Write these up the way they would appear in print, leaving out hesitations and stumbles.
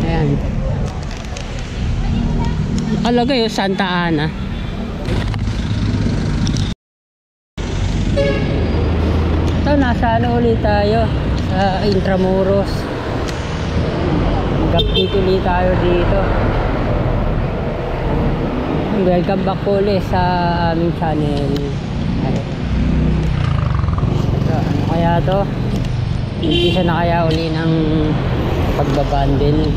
Ayan. Nakalagay yung Santa Ana. Ito, nasa ano ulit tayo? Sa Intramuros. Mag-update ulit tayo dito. Welcome back po ulit sa aming channel. Ito, ano kaya to? Isa na kaya uli ng pagbabundle,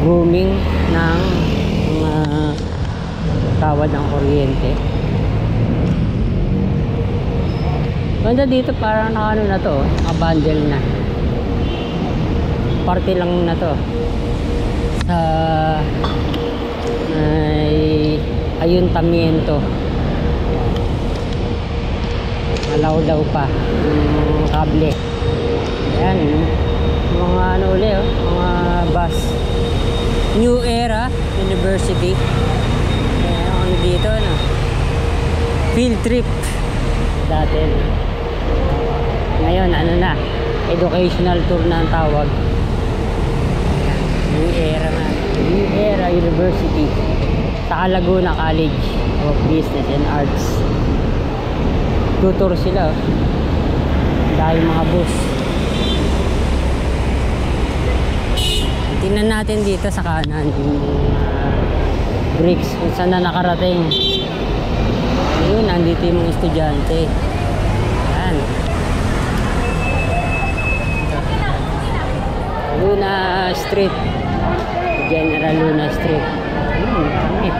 grooming ng mga tawad ng kuryente. Ganda dito, parang ano na to, bundle na. Party lang na to. Sa ayuntamiento. Malaw-law pa yung kable. Ayan, mga ano ulit, mga bus. New Era University. Ayan, ano dito, ano? Field trip. Dati. Ngayon, ano na? Educational tour na ang tawag. Ayan, New Era na. New Era University. Sa Laguna College of Business and Arts. Tutor sila. Dahil mga bus. Tingnan natin dito sa kanan yung bricks kung saan na nakarating. Ayun, nandito yung mga estudyante. Ayan. Luna Street. General Luna Street. Kami.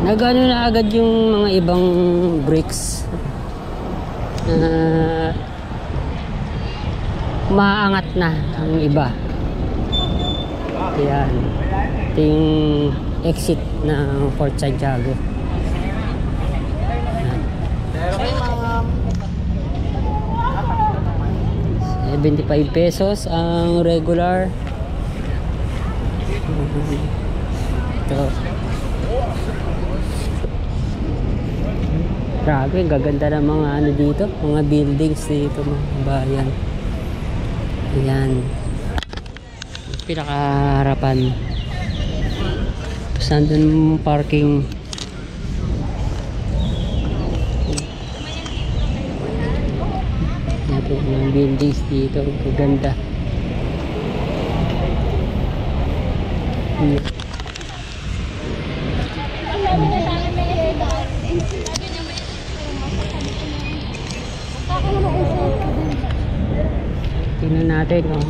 Nagano na agad yung mga ibang bricks. Maangat na ang iba. Ayan. Ito yung exit ng Fort Santiago. Ayan. 75 pesos ang regular. Ito. Grabe, gaganda ng mga ano dito, mga buildings dito, mga bayan. Ayan. Pinakaharapan. Tapos nandun parking. Ito mga buildings dito, gaganda. Tingnan natin kung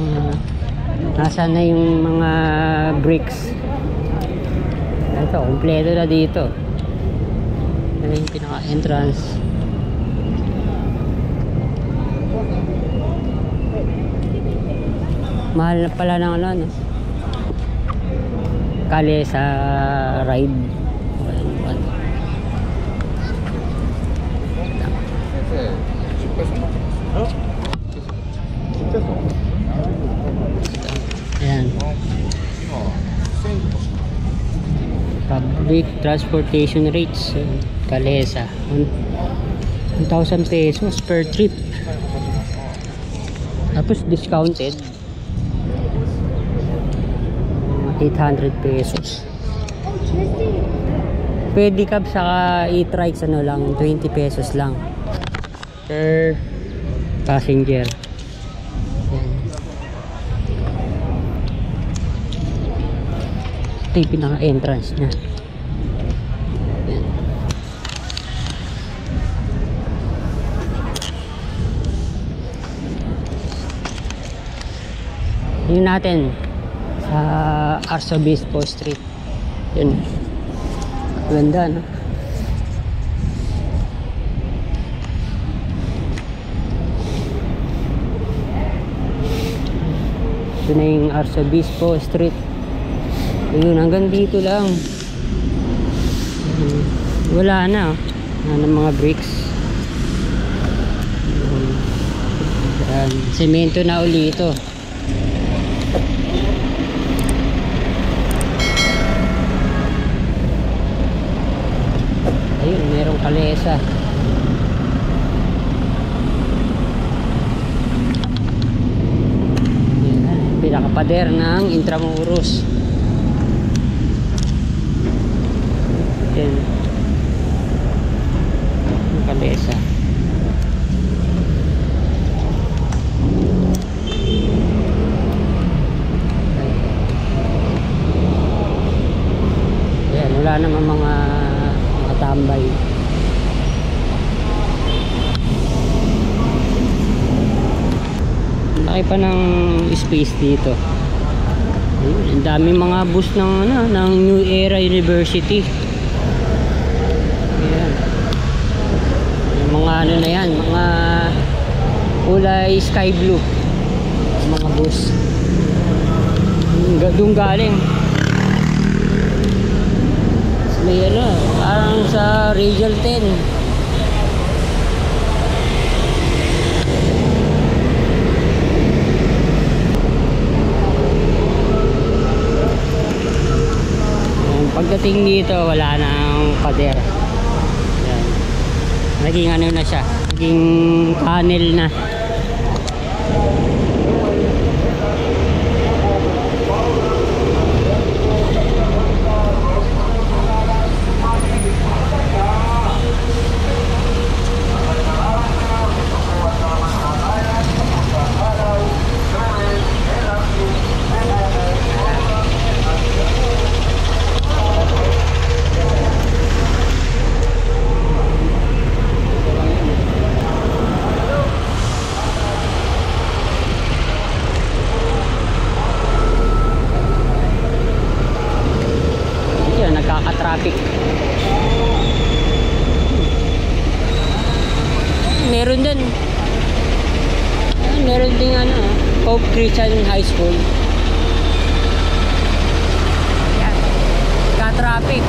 nasaan na yung mga bricks. Ito, kompleto na dito. Ito yung pinaka-entrance. Mahal na pala ng ano, no? Kali sa ride. Ayan. Public transportation rates, Calesa, 1,000 pesos per trip. Tapos discounted 800 pesos. Pedicab saka e-trikes ano lang, 20 pesos lang per passenger. Ito yung pinaka-entrance niya. Yun natin sa Arzobispo Street. Yun. Ganda, no? Ito na yung Arzobispo Street. Ayun, hanggang dito lang. Wala na, oh. Wala na mga bricks. Semento na uli ito. Ayun, merong kalesa. Yan, pinakapader ng Intramuros. Yan, yung kalesa. Yan, wala naman mga tambay. Laki pa ng space dito. Ayun, ang dami mga bus ng ng New Era University. Ayan. Yung mga na yan, mga kulay sky blue. Mga bus. Doon galing. May parang sa Region 10. Pagdating dito wala nang pader. Yan. Naging ano na siya, naging tunnel na. Nagkaka-traffic. Meron din Pope Christian High School. Ayan, nagka-traffic.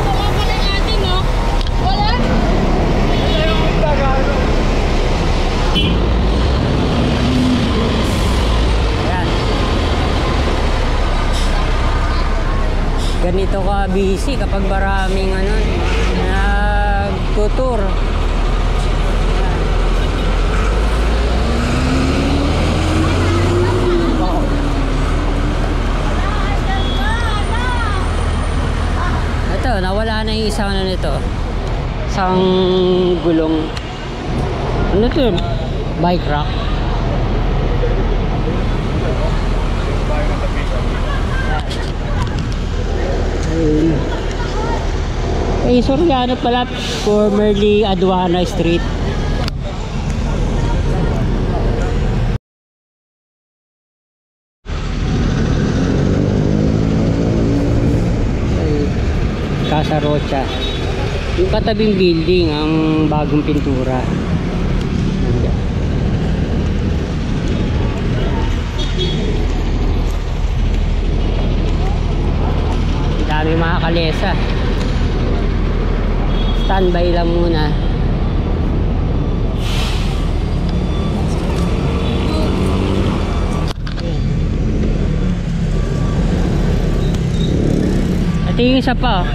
Wala pa na natin, no? Wala? Ganito ka busy kapag maraming nagtutur. Ito, nawala na yung isang nito. Isang gulong. Ano to? Bike rack. Soriano pala, formerly Aduana Street. Casa Rocha. Yung katabing building ang bagong pintura. Dami mga kalesa. Standby lang muna. Ito yung isa pa.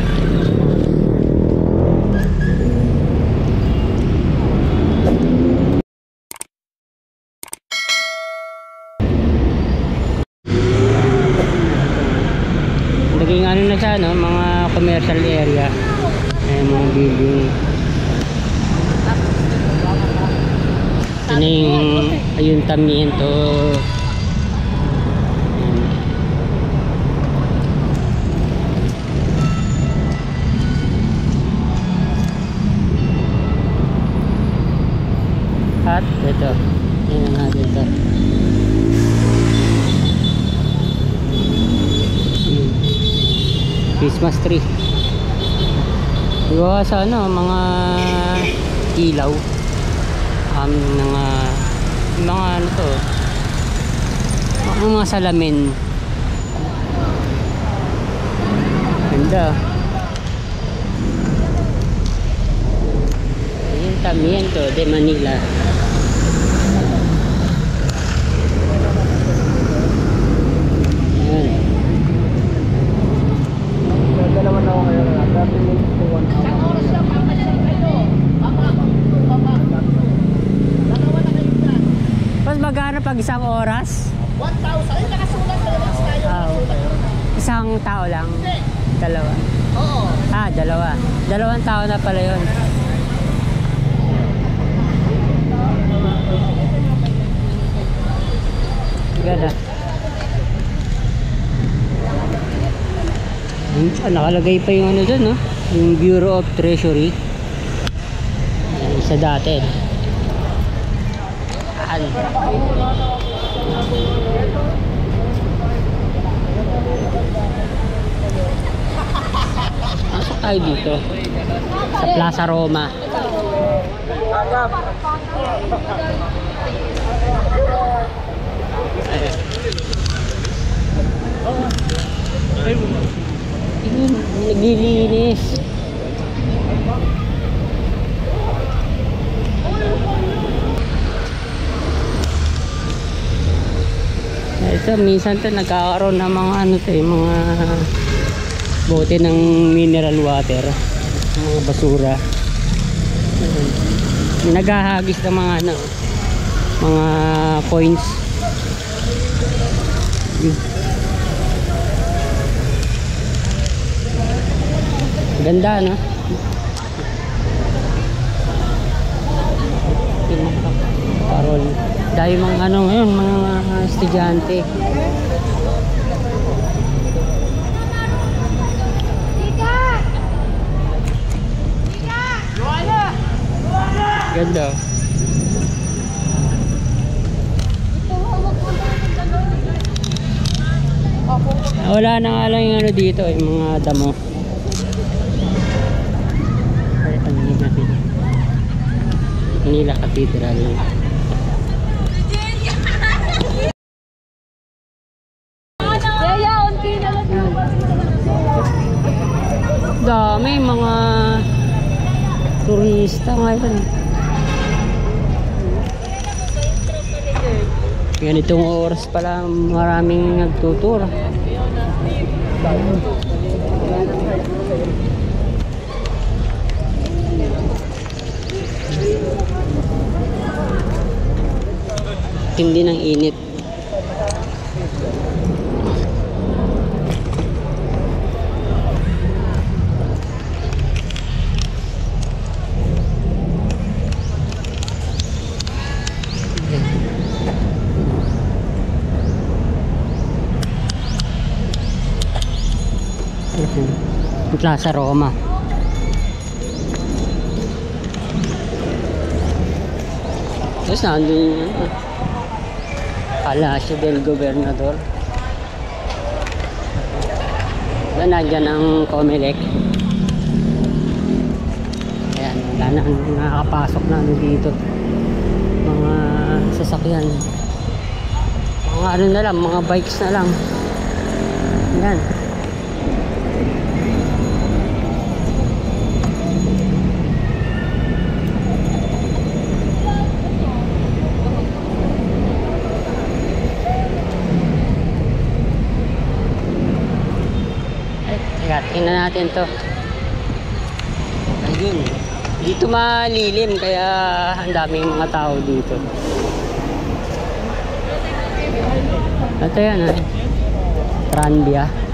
Naging na siya, mga commercial area. Mga building. Ano yung ayuntamiento. At ito, yun ang natin ito. Christmas tree. Diba sa mga ilaw mga mga salamin. Ganda. Ayuntamiento de Manila. Ayan. Isang tao lang? Dalawa? Oo. Ah, dalawa. Dalawang tao na pala yun. Ganda. Nakalagay pa yung ano dun, no? Yung Bureau of Treasury. Isa dati. Pasok tayo dito sa Plaza Roma. Ayun, naglilinis. Ito, minsan to nagkakaroon ng mga ano to, mga bote ng mineral water, mga basura. Naghahagis ng mga ano, mga coins. Ganda, no? Parol. Dahil mga ano ngayon, mga estudyante. Ganda. Wala na nga lang yung ano dito, yung mga damo. Manila Cathedral. Dami mga turista ngayon. Ganitong oras pala maraming nagtutur. Hindi ng init. Plaza Roma. Tapos nandun yung Palacio del Gobernador. Nandiyan ang Comelec. Ayan, wala na nakakapasok na dito. Mga sasakyan. Mga ano na lang, mga bikes na lang. Ayan. Tingnan natin to. Ayun. Dito malilim kaya ang daming mga tao dito. Ito yan, Tranvia.